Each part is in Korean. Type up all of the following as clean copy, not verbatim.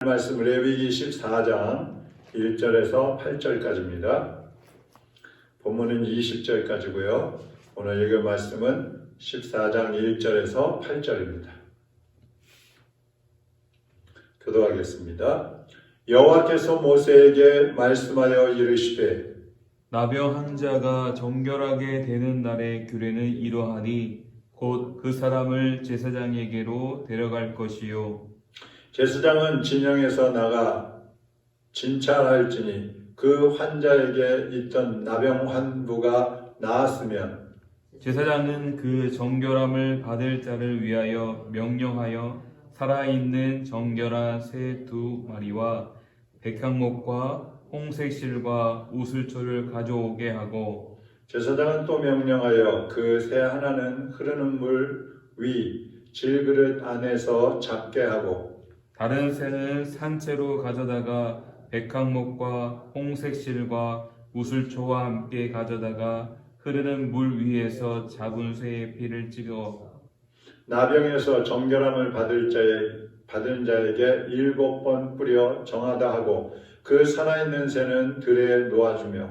말씀 레위기 14장 1절에서 8절까지입니다. 본문은 20절까지고요. 오늘 읽을 말씀은 14장 1절에서 8절입니다. 교도하겠습니다. 여호와께서 모세에게 말씀하여 이르시되 나병 한 자가 정결하게 되는 날의 규례는 이러하니 곧 그 사람을 제사장에게로 데려갈 것이요 제사장은 진영에서 나가 진찰할지니 그 환자에게 있던 나병 환부가 나았으면 제사장은 그 정결함을 받을 자를 위하여 명령하여 살아있는 정결한 새 2마리와 백향목과 홍색실과 우슬초를 가져오게 하고 제사장은 또 명령하여 그 새 하나는 흐르는 물 위 질그릇 안에서 잡게 하고 다른 새는 산채로 가져다가 백향목과 홍색실과 우슬초와 함께 가져다가 흐르는 물 위에서 잡은 새의 피를 찍어 나병에서 정결함을 받은 자에게 7번 뿌려 정하다 하고 그 살아있는 새는 들에 놓아주며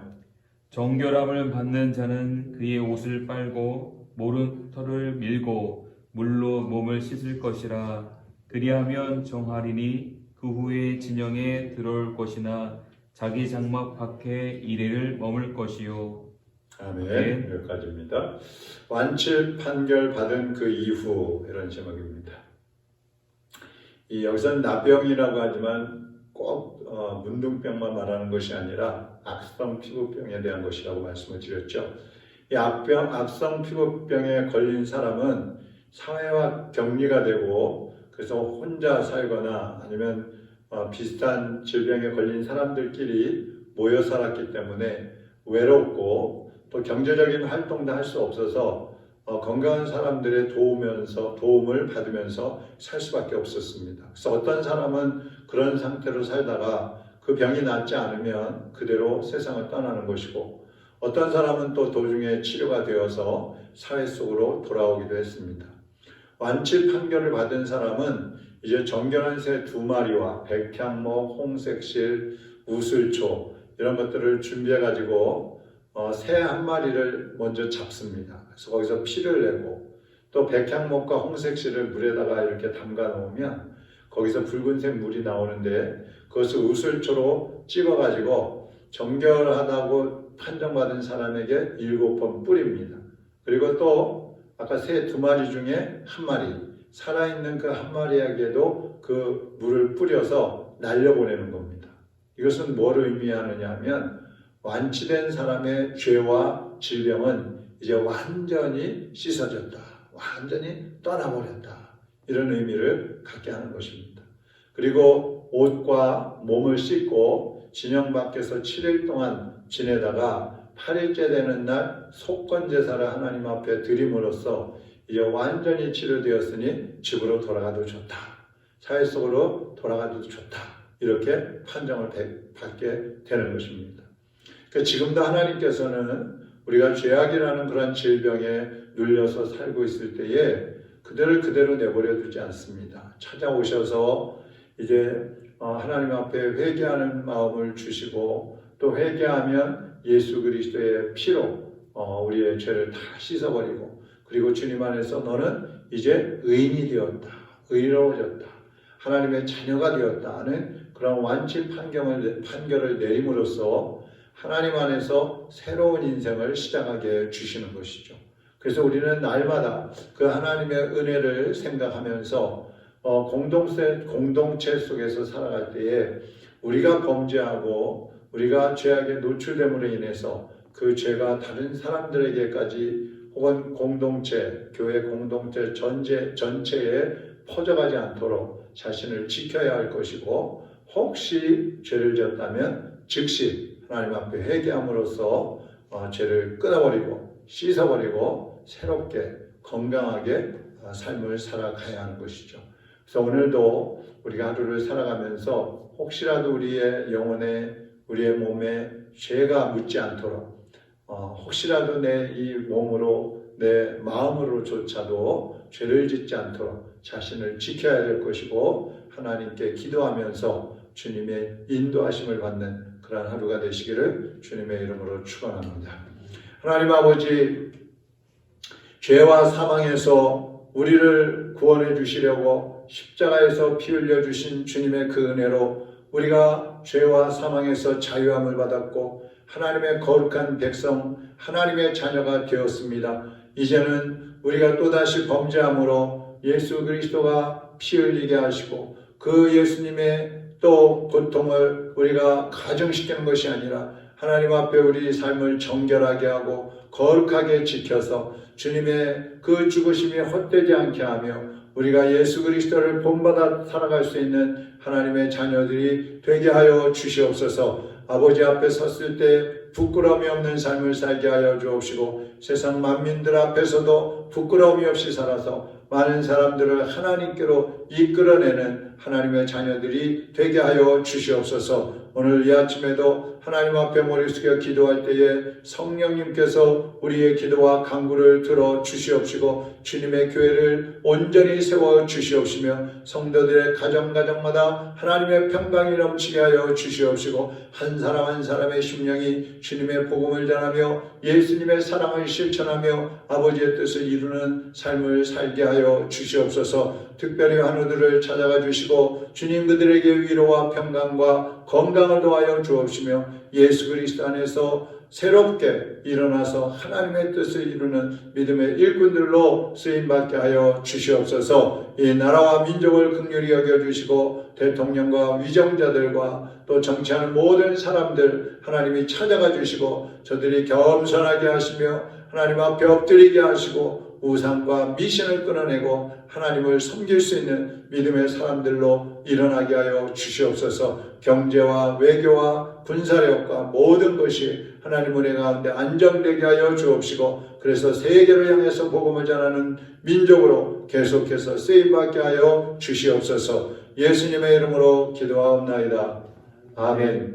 정결함을 받는 자는 그의 옷을 빨고 모른털을 밀고 물로 몸을 씻을 것이라 그리하면 정하리니 그 후에 진영에 들어올 것이나 자기 장막 밖에 이래를 머물 것이요. 아멘. 여기까지입니다. 완칠 판결 받은 그 이후 이런 제목입니다. 여기서는 나병이라고 하지만 꼭 문둥병만 말하는 것이 아니라 악성 피부병에 대한 것이라고 말씀을 드렸죠. 이 악성 피부병에 걸린 사람은 사회와 격리가 되고 그래서 혼자 살거나 아니면 비슷한 질병에 걸린 사람들끼리 모여 살았기 때문에 외롭고 또 경제적인 활동도 할 수 없어서 건강한 사람들의 도움을 받으면서 살 수밖에 없었습니다. 그래서 어떤 사람은 그런 상태로 살다가 그 병이 낫지 않으면 그대로 세상을 떠나는 것이고 어떤 사람은 또 도중에 치료가 되어서 사회 속으로 돌아오기도 했습니다. 완치 판결을 받은 사람은 이제 정결한 새 2마리와 백향목, 홍색실, 우슬초 이런 것들을 준비해 가지고 새 1마리를 먼저 잡습니다. 그래서 거기서 피를 내고 또 백향목과 홍색실을 물에다가 이렇게 담가 놓으면 거기서 붉은색 물이 나오는데 그것을 우슬초로 찍어 가지고 정결하다고 판정받은 사람에게 7번 뿌립니다. 그리고 또 아까 새 2마리 중에 1마리 살아있는 그 1마리에게도 그 물을 뿌려서 날려보내는 겁니다. 이것은 뭘 의미하느냐 하면 완치된 사람의 죄와 질병은 이제 완전히 씻어졌다. 완전히 떠나버렸다. 이런 의미를 갖게 하는 것입니다. 그리고 옷과 몸을 씻고 진영 밖에서 7일 동안 지내다가 8일째 되는 날 속건제사를 하나님 앞에 드림으로써 이제 완전히 치료되었으니 집으로 돌아가도 좋다. 사회 속으로 돌아가도 좋다. 이렇게 판정을 받게 되는 것입니다. 그러니까 지금도 하나님께서는 우리가 죄악이라는 그런 질병에 눌려서 살고 있을 때에 그대로 내버려 두지 않습니다. 찾아오셔서 이제 하나님 앞에 회개하는 마음을 주시고 또 회개하면 예수 그리스도의 피로 우리의 죄를 다 씻어버리고 그리고 주님 안에서 너는 이제 의인이 되었다. 의로워졌다. 하나님의 자녀가 되었다 하는 그런 완치 판결을 내림으로써 하나님 안에서 새로운 인생을 시작하게 주시는 것이죠. 그래서 우리는 날마다 그 하나님의 은혜를 생각하면서 공동체 속에서 살아갈 때에 우리가 범죄하고 우리가 죄악에 노출됨으로 인해서 그 죄가 다른 사람들에게까지 혹은 교회 공동체 전체에 퍼져가지 않도록 자신을 지켜야 할 것이고 혹시 죄를 지었다면 즉시 하나님 앞에 회개함으로써 죄를 끊어버리고 씻어버리고 새롭게 건강하게 삶을 살아가야 하는 것이죠. 그래서 오늘도 우리가 하루를 살아가면서 혹시라도 우리의 영혼에 우리의 몸에 죄가 묻지 않도록 혹시라도 내 이 몸으로 내 마음으로조차도 죄를 짓지 않도록 자신을 지켜야 될 것이고 하나님께 기도하면서 주님의 인도하심을 받는 그런 하루가 되시기를 주님의 이름으로 축원합니다. 하나님 아버지, 죄와 사망에서 우리를 구원해 주시려고 십자가에서 피 흘려 주신 주님의 그 은혜로 우리가 죄와 사망에서 자유함을 받았고 하나님의 거룩한 백성, 하나님의 자녀가 되었습니다. 이제는 우리가 또다시 범죄함으로 예수 그리스도가 피 흘리게 하시고 그 예수님의 또 고통을 우리가 가정시키는 것이 아니라 하나님 앞에 우리 삶을 정결하게 하고 거룩하게 지켜서 주님의 그 죽으심이 헛되지 않게 하며 우리가 예수 그리스도를 본받아 살아갈 수 있는 하나님의 자녀들이 되게 하여 주시옵소서. 아버지 앞에 섰을 때 부끄러움이 없는 삶을 살게 하여 주옵시고 세상 만민들 앞에서도 부끄러움이 없이 살아서 많은 사람들을 하나님께로 이끌어내는 하나님의 자녀들이 되게 하여 주시옵소서. 오늘 이 아침에도 하나님 앞에 머리 숙여 기도할 때에 성령님께서 우리의 기도와 간구를 들어 주시옵시고 주님의 교회를 온전히 세워 주시옵시며 성도들의 가정마다 하나님의 평강이 넘치게 하여 주시옵시고 한 사람 한 사람의 심령이 주님의 복음을 전하며 예수님의 사랑을 실천하며 아버지의 뜻을 이루는 삶을 살게 하여 주시옵소서. 특별히 환우들을 찾아가 주시고 주님 그들에게 위로와 평강과 건강을 도하여 주옵시며 예수 그리스도 안에서 새롭게 일어나서 하나님의 뜻을 이루는 믿음의 일꾼들로 쓰임받게 하여 주시옵소서. 이 나라와 민족을 긍휼히 여겨주시고 대통령과 위정자들과 또 정치하는 모든 사람들 하나님이 찾아가 주시고 저들이 겸손하게 하시며 하나님 앞에 엎드리게 하시고 우상과 미신을 끊어내고 하나님을 섬길 수 있는 믿음의 사람들로 일어나게 하여 주시옵소서. 경제와 외교와 군사력과 모든 것이 하나님 은혜 가운데 안정되게 하여 주옵시고 그래서 세계를 향해서 복음을 전하는 민족으로 계속해서 쓰임받게 하여 주시옵소서. 예수님의 이름으로 기도하옵나이다. 아멘.